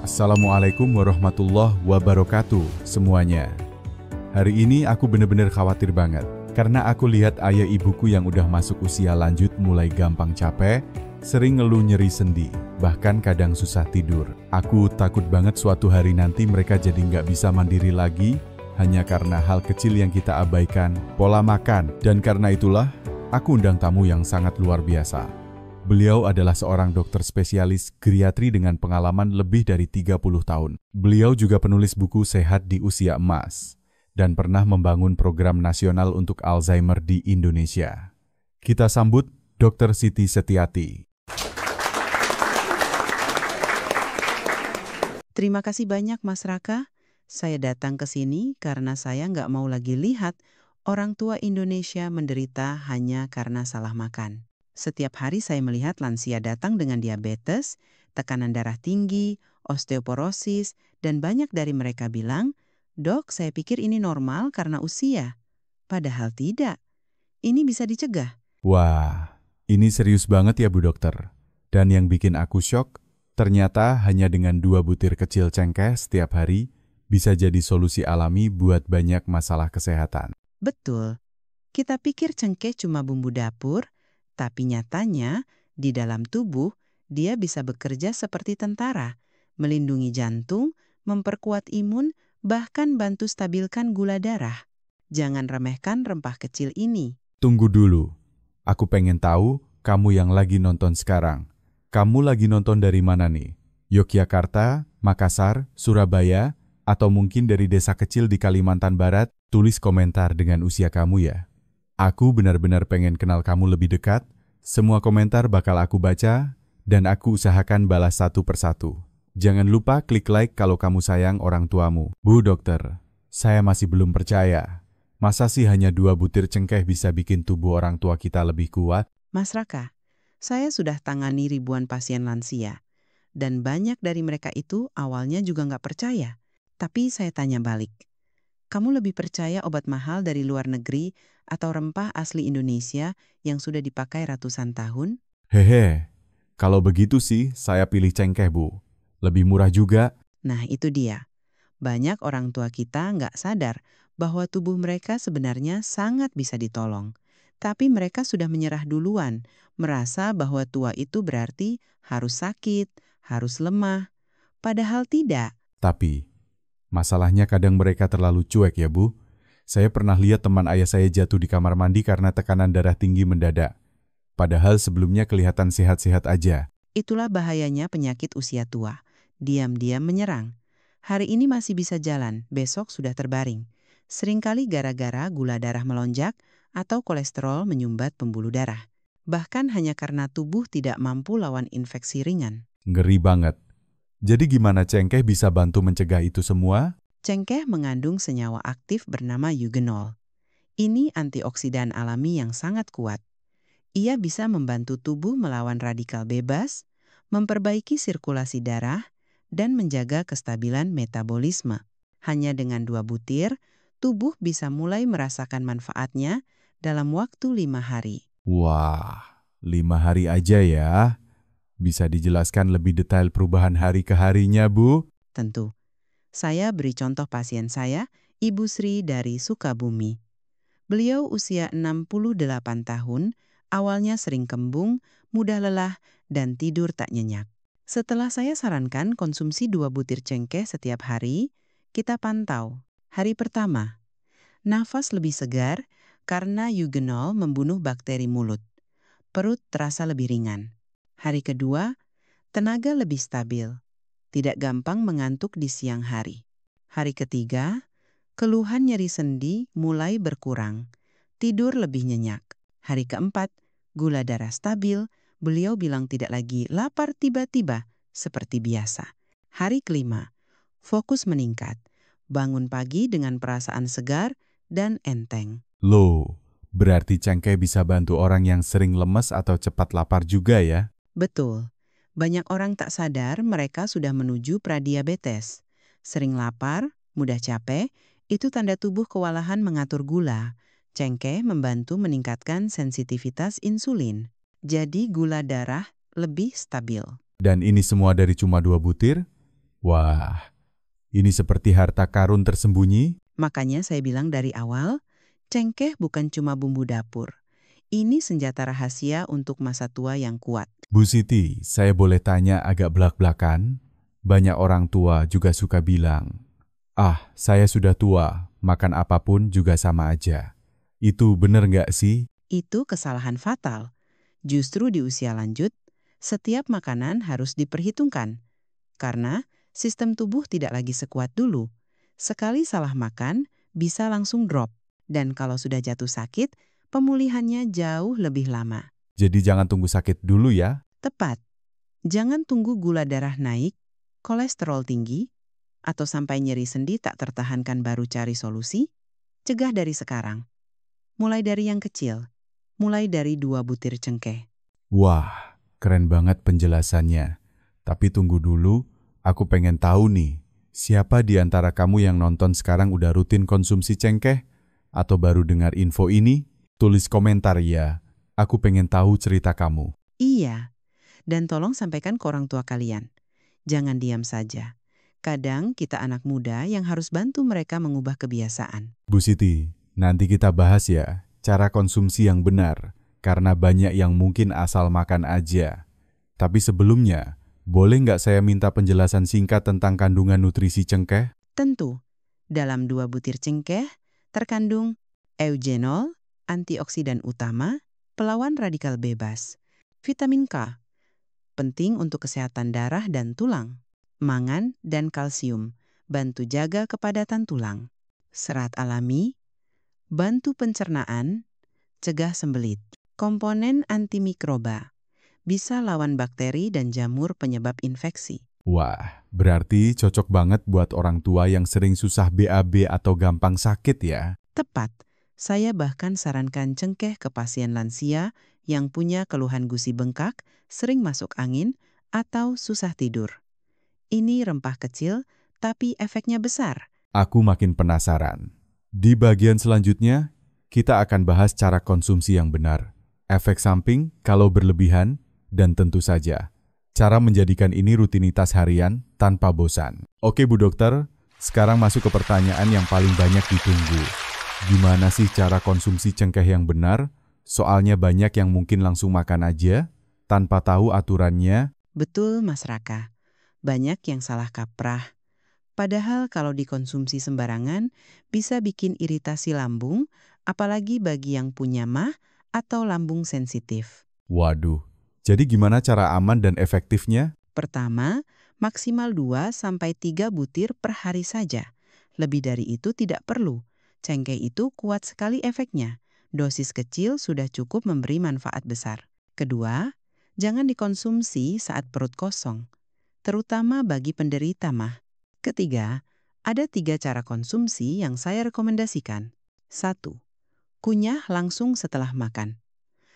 Assalamualaikum warahmatullahi wabarakatuh semuanya. Hari ini aku bener-bener khawatir banget. Karena aku lihat ayah ibuku yang udah masuk usia lanjut mulai gampang capek, sering ngeluh nyeri sendi, bahkan kadang susah tidur. Aku takut banget suatu hari nanti mereka jadi nggak bisa mandiri lagi, hanya karena hal kecil yang kita abaikan, pola makan. Dan karena itulah, aku undang tamu yang sangat luar biasa. Beliau adalah seorang dokter spesialis geriatri dengan pengalaman lebih dari 30 tahun. Beliau juga penulis buku Sehat di Usia Emas dan pernah membangun program nasional untuk Alzheimer di Indonesia. Kita sambut Dr. Siti Setiati. Terima kasih banyak Mas Raka. Saya datang ke sini karena saya nggak mau lagi lihat orang tua Indonesia menderita hanya karena salah makan. Setiap hari saya melihat lansia datang dengan diabetes, tekanan darah tinggi, osteoporosis, dan banyak dari mereka bilang, "Dok, saya pikir ini normal karena usia." Padahal tidak. Ini bisa dicegah. Wah, ini serius banget ya Bu Dokter. Dan yang bikin aku syok, ternyata hanya dengan 2 butir kecil cengkeh setiap hari bisa jadi solusi alami buat banyak masalah kesehatan. Betul. Kita pikir cengkeh cuma bumbu dapur, tapi nyatanya di dalam tubuh dia bisa bekerja seperti tentara, melindungi jantung, memperkuat imun, bahkan bantu stabilkan gula darah. Jangan remehkan rempah kecil ini. Tunggu dulu, aku pengen tahu kamu yang lagi nonton sekarang. Kamu lagi nonton dari mana nih? Yogyakarta, Makassar, Surabaya, atau mungkin dari desa kecil di Kalimantan Barat? Tulis komentar dengan usia kamu ya. Aku benar-benar pengen kenal kamu lebih dekat. Semua komentar bakal aku baca, dan aku usahakan balas satu persatu. Jangan lupa klik like kalau kamu sayang orang tuamu. Bu Dokter, saya masih belum percaya. Masa sih hanya 2 butir cengkeh bisa bikin tubuh orang tua kita lebih kuat? Mas Raka, saya sudah tangani ribuan pasien lansia, dan banyak dari mereka itu awalnya juga nggak percaya. Tapi saya tanya balik, kamu lebih percaya obat mahal dari luar negeri atau rempah asli Indonesia yang sudah dipakai ratusan tahun? Hehe, kalau begitu sih saya pilih cengkeh Bu. Lebih murah juga. Nah itu dia. Banyak orang tua kita nggak sadar bahwa tubuh mereka sebenarnya sangat bisa ditolong. Tapi mereka sudah menyerah duluan, merasa bahwa tua itu berarti harus sakit, harus lemah. Padahal tidak. Tapi, masalahnya kadang mereka terlalu cuek ya Bu. Saya pernah lihat teman ayah saya jatuh di kamar mandi karena tekanan darah tinggi mendadak. Padahal sebelumnya kelihatan sehat-sehat aja. Itulah bahayanya penyakit usia tua. Diam-diam menyerang. Hari ini masih bisa jalan, besok sudah terbaring. Seringkali gara-gara gula darah melonjak atau kolesterol menyumbat pembuluh darah. Bahkan hanya karena tubuh tidak mampu lawan infeksi ringan. Ngeri banget. Jadi gimana cengkeh bisa bantu mencegah itu semua? Cengkeh mengandung senyawa aktif bernama eugenol. Ini antioksidan alami yang sangat kuat. Ia bisa membantu tubuh melawan radikal bebas, memperbaiki sirkulasi darah, dan menjaga kestabilan metabolisme. Hanya dengan 2 butir, tubuh bisa mulai merasakan manfaatnya dalam waktu 5 hari. Wah, 5 hari aja ya. Bisa dijelaskan lebih detail perubahan hari ke harinya, Bu? Tentu. Saya beri contoh pasien saya, Ibu Sri dari Sukabumi. Beliau usia 68 tahun, awalnya sering kembung, mudah lelah, dan tidur tak nyenyak. Setelah saya sarankan konsumsi 2 butir cengkeh setiap hari, kita pantau. Hari pertama, nafas lebih segar karena eugenol membunuh bakteri mulut. Perut terasa lebih ringan. Hari kedua, tenaga lebih stabil. Tidak gampang mengantuk di siang hari. Hari ketiga, keluhan nyeri sendi mulai berkurang. Tidur lebih nyenyak. Hari keempat, gula darah stabil. Beliau bilang tidak lagi lapar tiba-tiba seperti biasa. Hari kelima, fokus meningkat. Bangun pagi dengan perasaan segar dan enteng. Loh, berarti cengkeh bisa bantu orang yang sering lemes atau cepat lapar juga ya? Betul. Banyak orang tak sadar mereka sudah menuju pradiabetes. Sering lapar, mudah capek, itu tanda tubuh kewalahan mengatur gula. Cengkeh membantu meningkatkan sensitivitas insulin. Jadi gula darah lebih stabil. Dan ini semua dari cuma 2 butir? Wah, ini seperti harta karun tersembunyi. Makanya saya bilang dari awal, cengkeh bukan cuma bumbu dapur. Ini senjata rahasia untuk masa tua yang kuat. Bu Siti, saya boleh tanya agak belak-belakan? Banyak orang tua juga suka bilang, "Ah, saya sudah tua, makan apapun juga sama aja." Itu bener nggak sih? Itu kesalahan fatal. Justru di usia lanjut, setiap makanan harus diperhitungkan. Karena sistem tubuh tidak lagi sekuat dulu. Sekali salah makan, bisa langsung drop. Dan kalau sudah jatuh sakit, pemulihannya jauh lebih lama. Jadi jangan tunggu sakit dulu ya. Tepat. Jangan tunggu gula darah naik, kolesterol tinggi, atau sampai nyeri sendi tak tertahankan baru cari solusi. Cegah dari sekarang. Mulai dari yang kecil. Mulai dari 2 butir cengkeh. Wah, keren banget penjelasannya. Tapi tunggu dulu, aku pengen tahu nih, siapa di antara kamu yang nonton sekarang udah rutin konsumsi cengkeh? Atau baru dengar info ini? Tulis komentar ya, aku pengen tahu cerita kamu. Iya, dan tolong sampaikan ke orang tua kalian. Jangan diam saja. Kadang kita anak muda yang harus bantu mereka mengubah kebiasaan. Bu Siti, nanti kita bahas ya, cara konsumsi yang benar, karena banyak yang mungkin asal makan aja. Tapi sebelumnya, boleh nggak saya minta penjelasan singkat tentang kandungan nutrisi cengkeh? Tentu, dalam 2 butir cengkeh terkandung eugenol, antioksidan utama, pelawan radikal bebas, vitamin K, penting untuk kesehatan darah dan tulang, mangan dan kalsium, bantu jaga kepadatan tulang, serat alami, bantu pencernaan, cegah sembelit, komponen antimikroba, bisa lawan bakteri dan jamur penyebab infeksi. Wah, berarti cocok banget buat orang tua yang sering susah BAB atau gampang sakit ya. Tepat, saya bahkan sarankan cengkeh ke pasien lansia yang punya keluhan gusi bengkak, sering masuk angin, atau susah tidur. Ini rempah kecil, tapi efeknya besar. Aku makin penasaran. Di bagian selanjutnya, kita akan bahas cara konsumsi yang benar, efek samping kalau berlebihan, dan tentu saja, cara menjadikan ini rutinitas harian tanpa bosan. Oke Bu Dokter, sekarang masuk ke pertanyaan yang paling banyak ditunggu. Gimana sih cara konsumsi cengkeh yang benar? Soalnya banyak yang mungkin langsung makan aja, tanpa tahu aturannya. Betul, Mas Raka. Banyak yang salah kaprah. Padahal kalau dikonsumsi sembarangan, bisa bikin iritasi lambung, apalagi bagi yang punya MAH atau lambung sensitif. Waduh, jadi gimana cara aman dan efektifnya? Pertama, maksimal 2-3 butir per hari saja. Lebih dari itu tidak perlu. Cengkeh itu kuat sekali efeknya. Dosis kecil sudah cukup memberi manfaat besar. Kedua, jangan dikonsumsi saat perut kosong, terutama bagi penderita MAH. Ketiga, ada 3 cara konsumsi yang saya rekomendasikan. 1. Kunyah langsung setelah makan.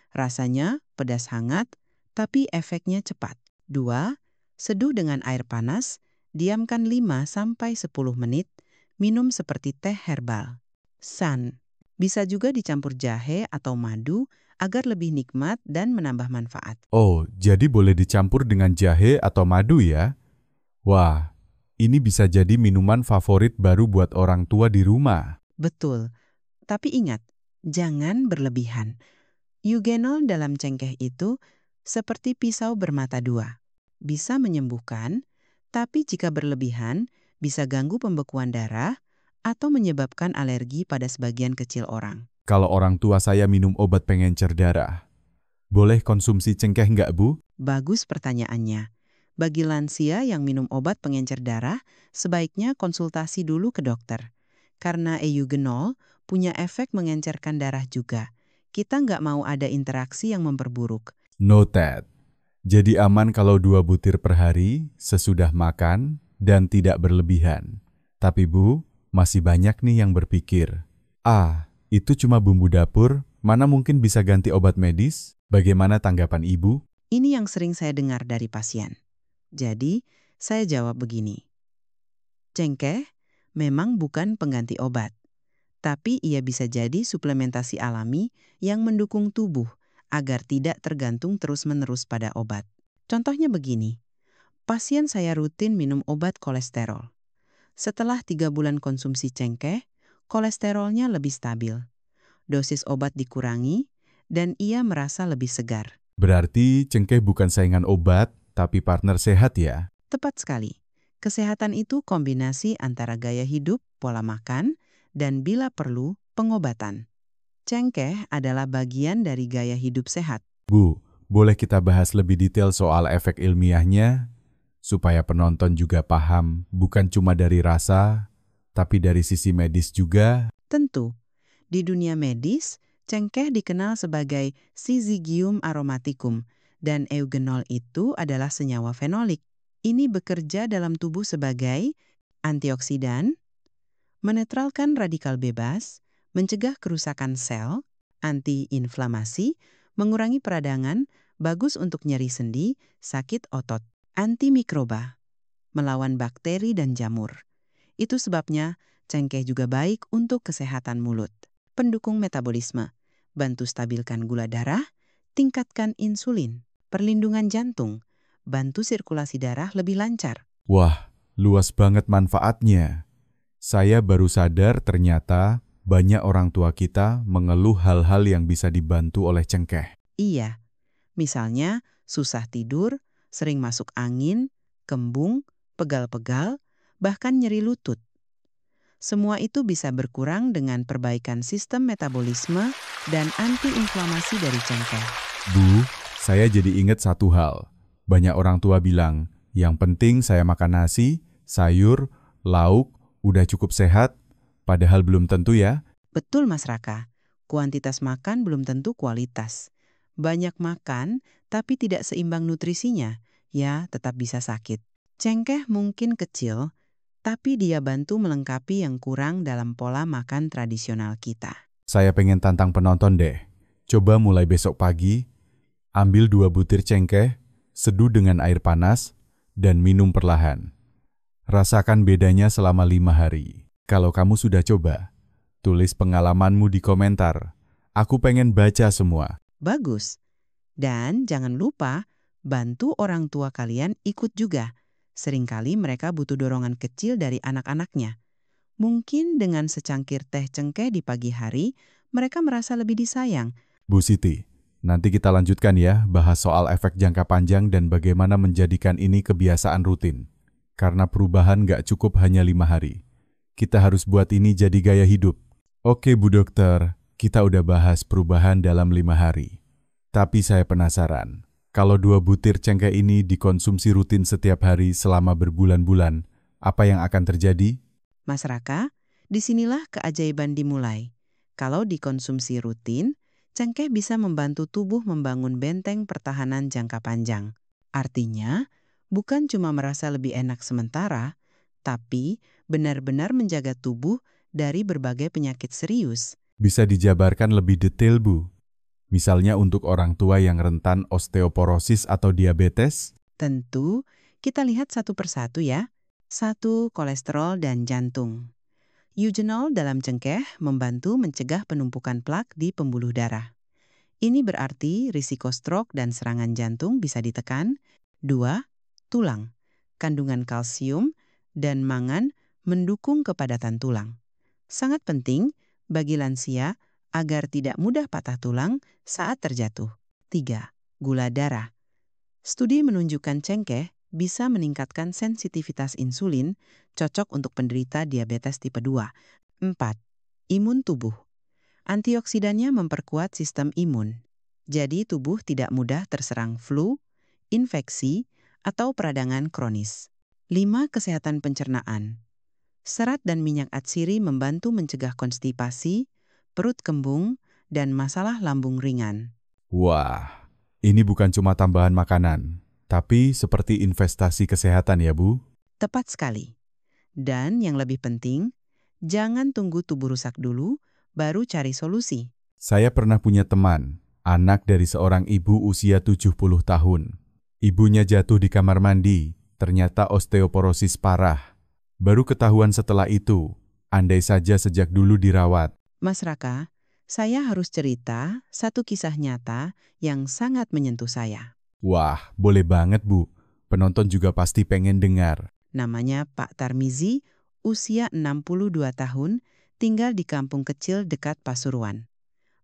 Rasanya pedas hangat, tapi efeknya cepat. 2. Seduh dengan air panas, diamkan 5-10 menit, minum seperti teh herbal. San, bisa juga dicampur jahe atau madu agar lebih nikmat dan menambah manfaat. Oh, jadi boleh dicampur dengan jahe atau madu ya? Wah, ini bisa jadi minuman favorit baru buat orang tua di rumah. Betul, tapi ingat, jangan berlebihan. Eugenol dalam cengkeh itu seperti pisau bermata dua. Bisa menyembuhkan, tapi jika berlebihan bisa ganggu pembekuan darah atau menyebabkan alergi pada sebagian kecil orang. Kalau orang tua saya minum obat pengencer darah, boleh konsumsi cengkeh nggak Bu? Bagus pertanyaannya. Bagi lansia yang minum obat pengencer darah, sebaiknya konsultasi dulu ke dokter. Karena eugenol punya efek mengencerkan darah juga. Kita nggak mau ada interaksi yang memperburuk. Noted. Jadi aman kalau 2 butir per hari, sesudah makan, dan tidak berlebihan. Tapi Bu, masih banyak nih yang berpikir, itu cuma bumbu dapur, mana mungkin bisa ganti obat medis? Bagaimana tanggapan Ibu? Ini yang sering saya dengar dari pasien. Jadi, saya jawab begini. Cengkeh memang bukan pengganti obat, tapi ia bisa jadi suplementasi alami yang mendukung tubuh agar tidak tergantung terus-menerus pada obat. Contohnya begini, Pasien saya rutin minum obat kolesterol. Setelah 3 bulan konsumsi cengkeh, kolesterolnya lebih stabil. Dosis obat dikurangi, dan ia merasa lebih segar. Berarti cengkeh bukan saingan obat, tapi partner sehat ya? Tepat sekali. Kesehatan itu kombinasi antara gaya hidup, pola makan, dan bila perlu, pengobatan. Cengkeh adalah bagian dari gaya hidup sehat. Bu, boleh kita bahas lebih detail soal efek ilmiahnya? Supaya penonton juga paham, bukan cuma dari rasa, tapi dari sisi medis juga. Tentu, di dunia medis, cengkeh dikenal sebagai Syzygium aromaticum, dan eugenol itu adalah senyawa fenolik. Ini bekerja dalam tubuh sebagai antioksidan, menetralkan radikal bebas, mencegah kerusakan sel, anti-inflamasi, mengurangi peradangan, bagus untuk nyeri sendi, sakit otot, antimikroba, melawan bakteri dan jamur. Itu sebabnya cengkeh juga baik untuk kesehatan mulut. Pendukung metabolisme, bantu stabilkan gula darah, tingkatkan insulin, perlindungan jantung, bantu sirkulasi darah lebih lancar. Wah, luas banget manfaatnya. Saya baru sadar ternyata banyak orang tua kita mengeluh hal-hal yang bisa dibantu oleh cengkeh. Iya, misalnya susah tidur, sering masuk angin, kembung, pegal-pegal, bahkan nyeri lutut. Semua itu bisa berkurang dengan perbaikan sistem metabolisme dan antiinflamasi dari cengkeh. Bu, saya jadi ingat satu hal. Banyak orang tua bilang, yang penting saya makan nasi, sayur, lauk, udah cukup sehat, padahal belum tentu ya. Betul Mas Raka, kuantitas makan belum tentu kualitas. Banyak makan tapi tidak seimbang nutrisinya, ya tetap bisa sakit. Cengkeh mungkin kecil, tapi dia bantu melengkapi yang kurang dalam pola makan tradisional kita. Saya pengen tantang penonton deh. Coba mulai besok pagi, ambil 2 butir cengkeh, seduh dengan air panas, dan minum perlahan. Rasakan bedanya selama 5 hari. Kalau kamu sudah coba, tulis pengalamanmu di komentar. Aku pengen baca semua. Bagus. Dan jangan lupa, bantu orang tua kalian ikut juga. Seringkali mereka butuh dorongan kecil dari anak-anaknya. Mungkin dengan secangkir teh cengkeh di pagi hari, mereka merasa lebih disayang. Bu Siti, nanti kita lanjutkan ya bahas soal efek jangka panjang dan bagaimana menjadikan ini kebiasaan rutin. Karena perubahan nggak cukup hanya 5 hari. Kita harus buat ini jadi gaya hidup. Oke Bu Dokter, kita udah bahas perubahan dalam 5 hari. Tapi saya penasaran, kalau 2 butir cengkeh ini dikonsumsi rutin setiap hari selama berbulan-bulan, apa yang akan terjadi? Mas Raka, disinilah keajaiban dimulai. Kalau dikonsumsi rutin, cengkeh bisa membantu tubuh membangun benteng pertahanan jangka panjang. Artinya, bukan cuma merasa lebih enak sementara, tapi benar-benar menjaga tubuh dari berbagai penyakit serius. Bisa dijabarkan lebih detail Bu? Misalnya untuk orang tua yang rentan osteoporosis atau diabetes? Tentu, kita lihat satu persatu ya. 1. Kolesterol dan jantung. Eugenol dalam cengkeh membantu mencegah penumpukan plak di pembuluh darah. Ini berarti risiko stroke dan serangan jantung bisa ditekan. 2. Tulang. Kandungan kalsium dan mangan mendukung kepadatan tulang. Sangat penting bagi lansia agar tidak mudah patah tulang saat terjatuh. 3. Gula darah. Studi menunjukkan cengkeh bisa meningkatkan sensitivitas insulin, cocok untuk penderita diabetes tipe 2. 4. Imun tubuh. Antioksidannya memperkuat sistem imun. Jadi tubuh tidak mudah terserang flu, infeksi, atau peradangan kronis. 5. Kesehatan pencernaan. Serat dan minyak atsiri membantu mencegah konstipasi, perut kembung, dan masalah lambung ringan. Wah, ini bukan cuma tambahan makanan, tapi seperti investasi kesehatan ya Bu? Tepat sekali. Dan yang lebih penting, jangan tunggu tubuh rusak dulu, baru cari solusi. Saya pernah punya teman, anak dari seorang ibu usia 70 tahun. Ibunya jatuh di kamar mandi, ternyata osteoporosis parah. Baru ketahuan setelah itu, andai saja sejak dulu dirawat. Mas Raka, saya harus cerita satu kisah nyata yang sangat menyentuh saya. Wah, boleh banget Bu. Penonton juga pasti pengen dengar. Namanya Pak Tarmizi, usia 62 tahun, tinggal di kampung kecil dekat Pasuruan.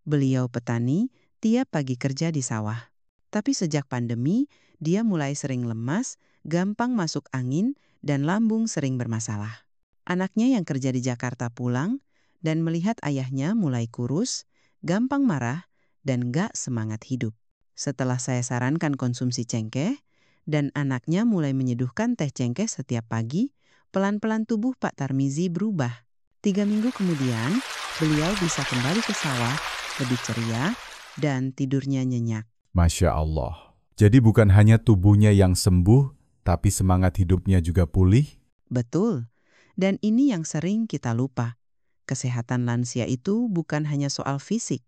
Beliau petani, tiap pagi kerja di sawah. Tapi sejak pandemi, dia mulai sering lemas, gampang masuk angin, dan lambung sering bermasalah. Anaknya yang kerja di Jakarta pulang, dan melihat ayahnya mulai kurus, gampang marah, dan gak semangat hidup. Setelah saya sarankan konsumsi cengkeh, dan anaknya mulai menyeduhkan teh cengkeh setiap pagi, pelan-pelan tubuh Pak Tarmizi berubah. 3 minggu kemudian, beliau bisa kembali ke sawah, lebih ceria, dan tidurnya nyenyak. Masya Allah. Jadi bukan hanya tubuhnya yang sembuh, tapi semangat hidupnya juga pulih? Betul. Dan ini yang sering kita lupa. Kesehatan lansia itu bukan hanya soal fisik,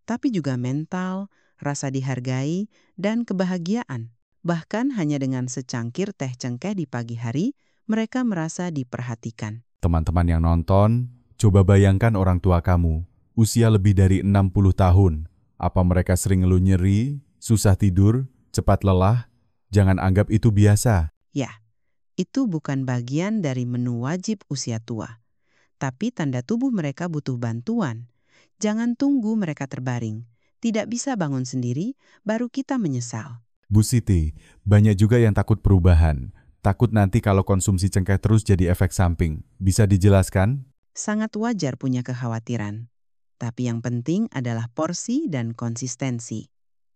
tapi juga mental, rasa dihargai, dan kebahagiaan. Bahkan hanya dengan secangkir teh cengkeh di pagi hari, mereka merasa diperhatikan. Teman-teman yang nonton, coba bayangkan orang tua kamu, usia lebih dari 60 tahun. Apa mereka sering ngeluh nyeri, susah tidur, cepat lelah? Jangan anggap itu biasa. Ya, itu bukan bagian dari menu wajib usia tua. Tapi tanda tubuh mereka butuh bantuan. Jangan tunggu mereka terbaring. Tidak bisa bangun sendiri, baru kita menyesal. Bu Siti, banyak juga yang takut perubahan. Takut nanti kalau konsumsi cengkeh terus jadi efek samping. Bisa dijelaskan? Sangat wajar punya kekhawatiran. Tapi yang penting adalah porsi dan konsistensi.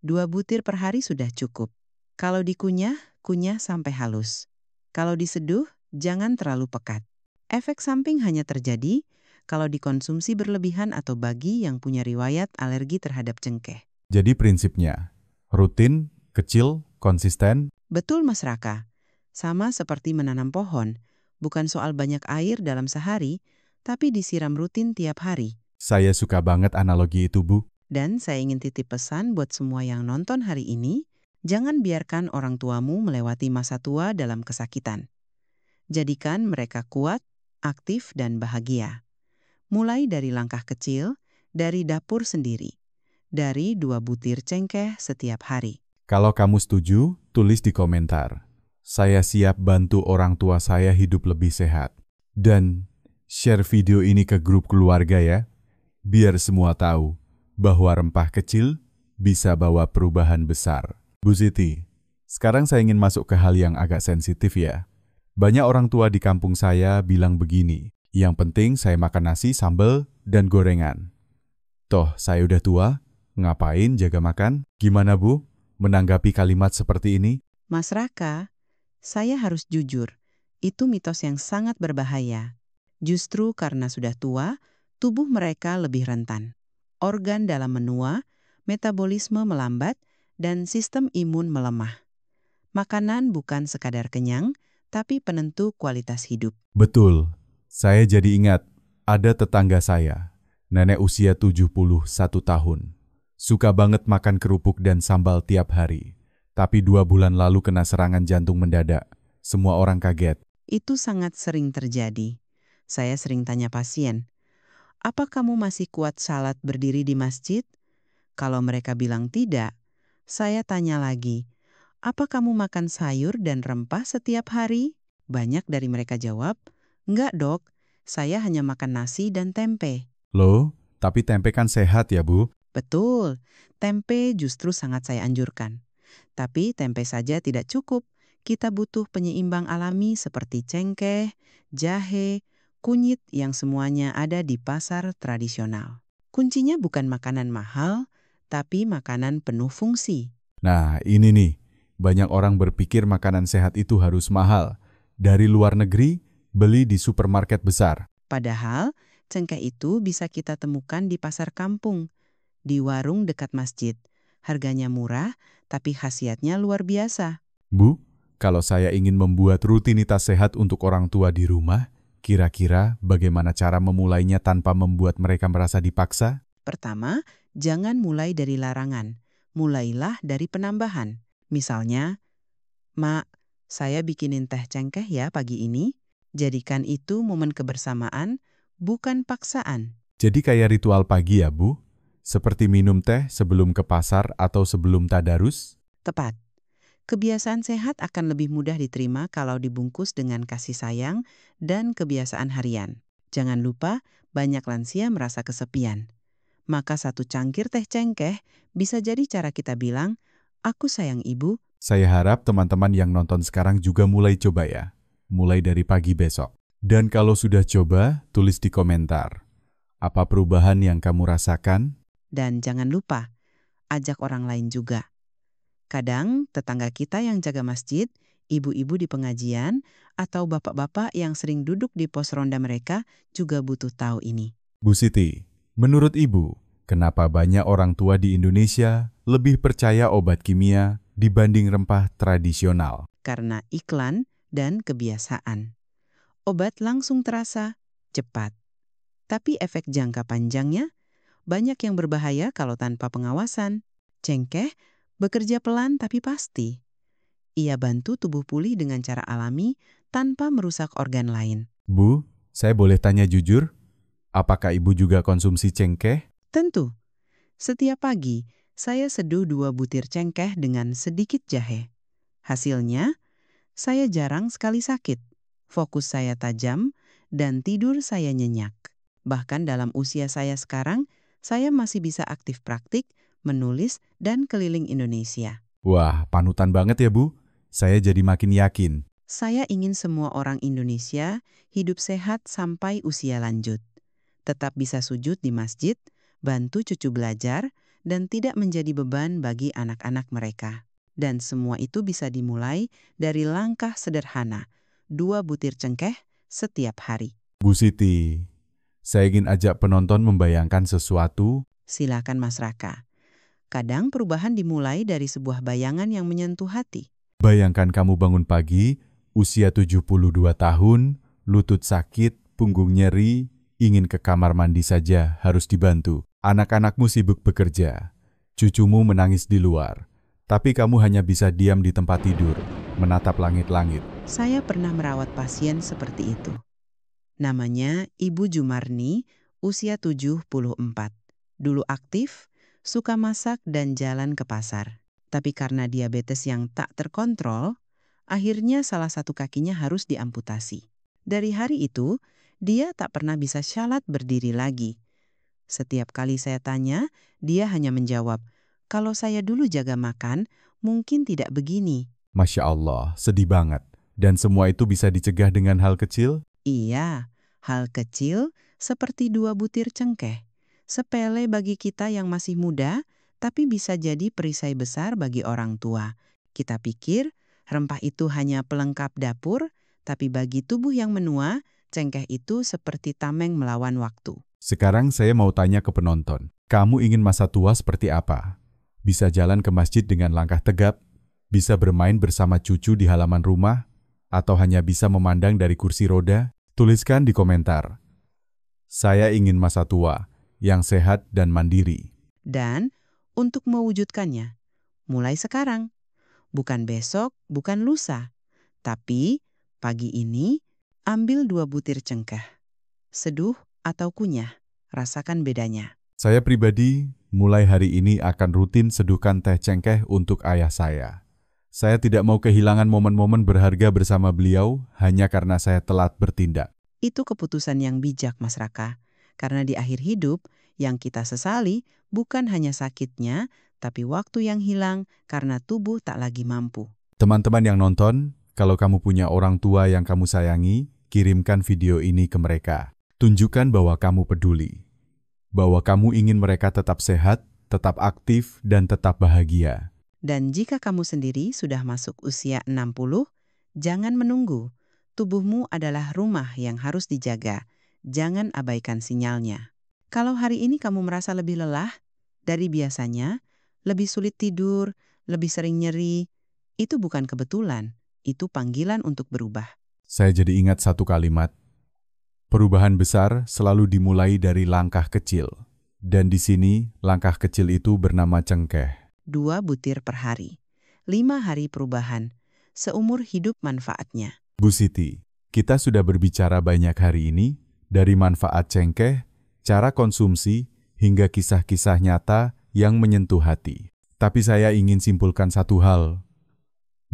2 butir per hari sudah cukup. Kalau dikunyah, kunyah sampai halus. Kalau diseduh, jangan terlalu pekat. Efek samping hanya terjadi kalau dikonsumsi berlebihan atau bagi yang punya riwayat alergi terhadap cengkeh. Jadi prinsipnya, rutin, kecil, konsisten. Betul Mas Raka, sama seperti menanam pohon, bukan soal banyak air dalam sehari, tapi disiram rutin tiap hari. Saya suka banget analogi itu, Bu. Dan saya ingin titip pesan buat semua yang nonton hari ini, jangan biarkan orang tuamu melewati masa tua dalam kesakitan. Jadikan mereka kuat, aktif, dan bahagia. Mulai dari langkah kecil, dari dapur sendiri, dari 2 butir cengkeh setiap hari. Kalau kamu setuju, tulis di komentar. Saya siap bantu orang tua saya hidup lebih sehat. Dan share video ini ke grup keluarga ya, biar semua tahu bahwa rempah kecil bisa bawa perubahan besar. Bu Siti, sekarang saya ingin masuk ke hal yang agak sensitif ya. Banyak orang tua di kampung saya bilang begini, yang penting saya makan nasi, sambal, dan gorengan. Toh, saya udah tua, ngapain jaga makan? Gimana Bu, menanggapi kalimat seperti ini? Mas Raka, saya harus jujur, itu mitos yang sangat berbahaya. Justru karena sudah tua, tubuh mereka lebih rentan. Organ dalam menua, metabolisme melambat, dan sistem imun melemah. Makanan bukan sekadar kenyang, tapi penentu kualitas hidup. Betul, saya jadi ingat, ada tetangga saya, nenek usia 71 tahun. Suka banget makan kerupuk dan sambal tiap hari. Tapi 2 bulan lalu kena serangan jantung mendadak. Semua orang kaget. Itu sangat sering terjadi. Saya sering tanya pasien, apa kamu masih kuat salat berdiri di masjid? Kalau mereka bilang tidak, saya tanya lagi, apa kamu makan sayur dan rempah setiap hari? Banyak dari mereka jawab, enggak dok, saya hanya makan nasi dan tempe. Loh, tapi tempe kan sehat ya Bu? Betul, tempe justru sangat saya anjurkan. Tapi tempe saja tidak cukup. Kita butuh penyeimbang alami seperti cengkeh, jahe, kunyit yang semuanya ada di pasar tradisional. Kuncinya bukan makanan mahal, tapi makanan penuh fungsi. Nah, ini nih. Banyak orang berpikir makanan sehat itu harus mahal. Dari luar negeri, beli di supermarket besar. Padahal, cengkeh itu bisa kita temukan di pasar kampung, di warung dekat masjid. Harganya murah, tapi khasiatnya luar biasa. Bu, kalau saya ingin membuat rutinitas sehat untuk orang tua di rumah, kira-kira bagaimana cara memulainya tanpa membuat mereka merasa dipaksa? Pertama, jangan mulai dari larangan. Mulailah dari penambahan. Misalnya, Mak, saya bikinin teh cengkeh ya pagi ini. Jadikan itu momen kebersamaan, bukan paksaan. Jadi kayak ritual pagi ya, Bu? Seperti minum teh sebelum ke pasar atau sebelum tadarus? Tepat. Kebiasaan sehat akan lebih mudah diterima kalau dibungkus dengan kasih sayang dan kebiasaan harian. Jangan lupa, banyak lansia merasa kesepian. Maka satu cangkir teh cengkeh bisa jadi cara kita bilang, "Aku sayang ibu." Saya harap teman-teman yang nonton sekarang juga mulai coba ya. Mulai dari pagi besok. Dan kalau sudah coba, tulis di komentar. Apa perubahan yang kamu rasakan? Dan jangan lupa, ajak orang lain juga. Kadang tetangga kita yang jaga masjid, ibu-ibu di pengajian, atau bapak-bapak yang sering duduk di pos ronda mereka juga butuh tahu ini. Bu Siti, menurut Ibu, kenapa banyak orang tua di Indonesia lebih percaya obat kimia dibanding rempah tradisional? Karena iklan dan kebiasaan. Obat langsung terasa cepat. Tapi efek jangka panjangnya banyak yang berbahaya kalau tanpa pengawasan. Cengkeh bekerja pelan tapi pasti. Ia bantu tubuh pulih dengan cara alami tanpa merusak organ lain. Bu, saya boleh tanya jujur? Apakah Ibu juga konsumsi cengkeh? Tentu, setiap pagi saya seduh 2 butir cengkeh dengan sedikit jahe. Hasilnya, saya jarang sekali sakit. Fokus saya tajam dan tidur saya nyenyak. Bahkan dalam usia saya sekarang, saya masih bisa aktif praktik, menulis, dan keliling Indonesia. Wah, panutan banget ya Bu. Saya jadi makin yakin. Saya ingin semua orang Indonesia hidup sehat sampai usia lanjut. Tetap bisa sujud di masjid, bantu cucu belajar, dan tidak menjadi beban bagi anak-anak mereka. Dan semua itu bisa dimulai dari langkah sederhana, 2 butir cengkeh setiap hari. Bu Siti, saya ingin ajak penonton membayangkan sesuatu. Silakan Mas Raka. Kadang perubahan dimulai dari sebuah bayangan yang menyentuh hati. Bayangkan kamu bangun pagi, usia 72 tahun, lutut sakit, punggung nyeri, ingin ke kamar mandi saja harus dibantu. Anak-anakmu sibuk bekerja, cucumu menangis di luar, tapi kamu hanya bisa diam di tempat tidur, menatap langit-langit. Saya pernah merawat pasien seperti itu. Namanya Ibu Jumarni, usia 74. Dulu aktif, suka masak dan jalan ke pasar. Tapi karena diabetes yang tak terkontrol, akhirnya salah satu kakinya harus diamputasi. Dari hari itu, dia tak pernah bisa syalat berdiri lagi. Setiap kali saya tanya, dia hanya menjawab, "Kalau saya dulu jaga makan, mungkin tidak begini." Masya Allah, sedih banget. Dan semua itu bisa dicegah dengan hal kecil? Iya, hal kecil seperti 2 butir cengkeh. Sepele bagi kita yang masih muda, tapi bisa jadi perisai besar bagi orang tua. Kita pikir rempah itu hanya pelengkap dapur, tapi bagi tubuh yang menua, cengkeh itu seperti tameng melawan waktu. Sekarang saya mau tanya ke penonton. Kamu ingin masa tua seperti apa? Bisa jalan ke masjid dengan langkah tegap? Bisa bermain bersama cucu di halaman rumah? Atau hanya bisa memandang dari kursi roda? Tuliskan di komentar. Saya ingin masa tua yang sehat dan mandiri. Dan untuk mewujudkannya, mulai sekarang. Bukan besok, bukan lusa. Tapi pagi ini, ambil 2 butir cengkeh. Seduh atau kunyah, rasakan bedanya. Saya pribadi mulai hari ini akan rutin seduhkan teh cengkeh untuk ayah saya. Saya tidak mau kehilangan momen-momen berharga bersama beliau hanya karena saya telat bertindak. Itu keputusan yang bijak, Mas Raka. Karena di akhir hidup, yang kita sesali bukan hanya sakitnya, tapi waktu yang hilang karena tubuh tak lagi mampu. Teman-teman yang nonton, kalau kamu punya orang tua yang kamu sayangi, kirimkan video ini ke mereka. Tunjukkan bahwa kamu peduli. Bahwa kamu ingin mereka tetap sehat, tetap aktif, dan tetap bahagia. Dan jika kamu sendiri sudah masuk usia 60, jangan menunggu. Tubuhmu adalah rumah yang harus dijaga. Jangan abaikan sinyalnya. Kalau hari ini kamu merasa lebih lelah dari biasanya, lebih sulit tidur, lebih sering nyeri, itu bukan kebetulan, itu panggilan untuk berubah. Saya jadi ingat satu kalimat. Perubahan besar selalu dimulai dari langkah kecil. Dan di sini, langkah kecil itu bernama cengkeh. 2 butir per hari. 5 hari perubahan. Seumur hidup manfaatnya. Bu Siti, kita sudah berbicara banyak hari ini, dari manfaat cengkeh, cara konsumsi, hingga kisah-kisah nyata yang menyentuh hati. Tapi saya ingin simpulkan satu hal.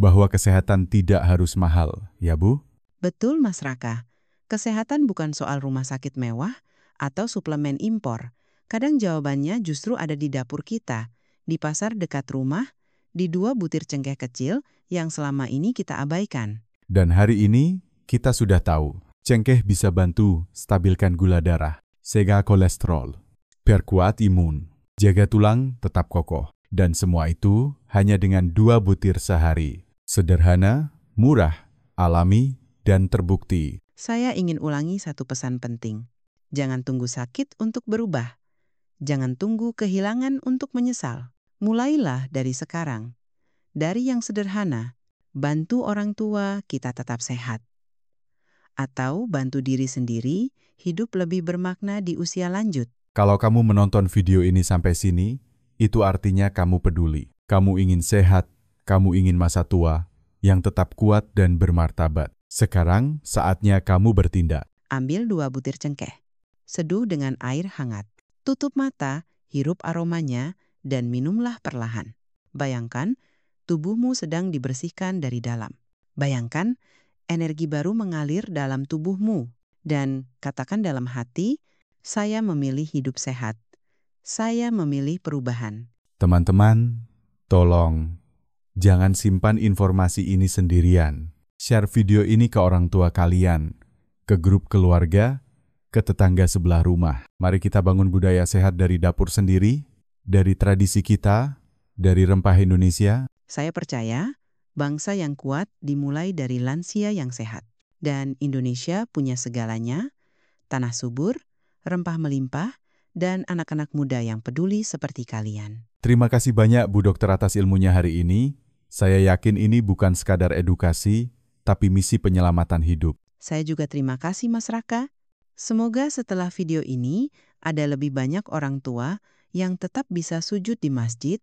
bahwa kesehatan tidak harus mahal, ya Bu? Betul, Mas Raka. Kesehatan bukan soal rumah sakit mewah atau suplemen impor. Kadang jawabannya justru ada di dapur kita, di pasar dekat rumah, di 2 butir cengkeh kecil yang selama ini kita abaikan. Dan hari ini kita sudah tahu, cengkeh bisa bantu stabilkan gula darah, sega kolesterol, perkuat imun, jaga tulang tetap kokoh. Dan semua itu hanya dengan 2 butir sehari. Sederhana, murah, alami, dan terbukti. Saya ingin ulangi satu pesan penting. Jangan tunggu sakit untuk berubah. Jangan tunggu kehilangan untuk menyesal. Mulailah dari sekarang. Dari yang sederhana, bantu orang tua kita tetap sehat. Atau bantu diri sendiri hidup lebih bermakna di usia lanjut. Kalau kamu menonton video ini sampai sini, itu artinya kamu peduli. Kamu ingin sehat, kamu ingin masa tua yang tetap kuat dan bermartabat. Sekarang saatnya kamu bertindak. Ambil 2 butir cengkeh. Seduh dengan air hangat. Tutup mata, hirup aromanya, dan minumlah perlahan. Bayangkan, tubuhmu sedang dibersihkan dari dalam. Bayangkan, energi baru mengalir dalam tubuhmu. Dan katakan dalam hati, saya memilih hidup sehat. Saya memilih perubahan. Teman-teman, tolong jangan simpan informasi ini sendirian. Share video ini ke orang tua kalian, ke grup keluarga, ke tetangga sebelah rumah. Mari kita bangun budaya sehat dari dapur sendiri, dari tradisi kita, dari rempah Indonesia. Saya percaya, bangsa yang kuat dimulai dari lansia yang sehat. Dan Indonesia punya segalanya, tanah subur, rempah melimpah, dan anak-anak muda yang peduli seperti kalian. Terima kasih banyak Bu Dokter atas ilmunya hari ini. Saya yakin ini bukan sekadar edukasi, tapi misi penyelamatan hidup. Saya juga terima kasih Mas Raka. Semoga setelah video ini ada lebih banyak orang tua yang tetap bisa sujud di masjid,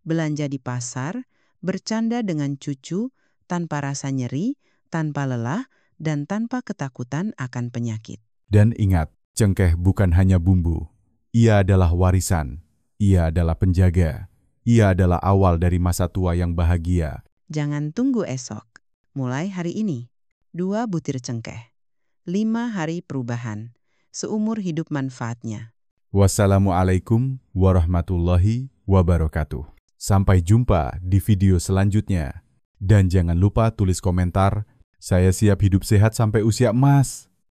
belanja di pasar, bercanda dengan cucu tanpa rasa nyeri, tanpa lelah, dan tanpa ketakutan akan penyakit. Dan ingat, cengkeh bukan hanya bumbu. Ia adalah warisan, ia adalah penjaga, ia adalah awal dari masa tua yang bahagia. Jangan tunggu esok. Mulai hari ini, 2 butir cengkeh. 5 hari perubahan. Seumur hidup manfaatnya. Wassalamualaikum warahmatullahi wabarakatuh. Sampai jumpa di video selanjutnya. Dan jangan lupa tulis komentar, saya siap hidup sehat sampai usia emas.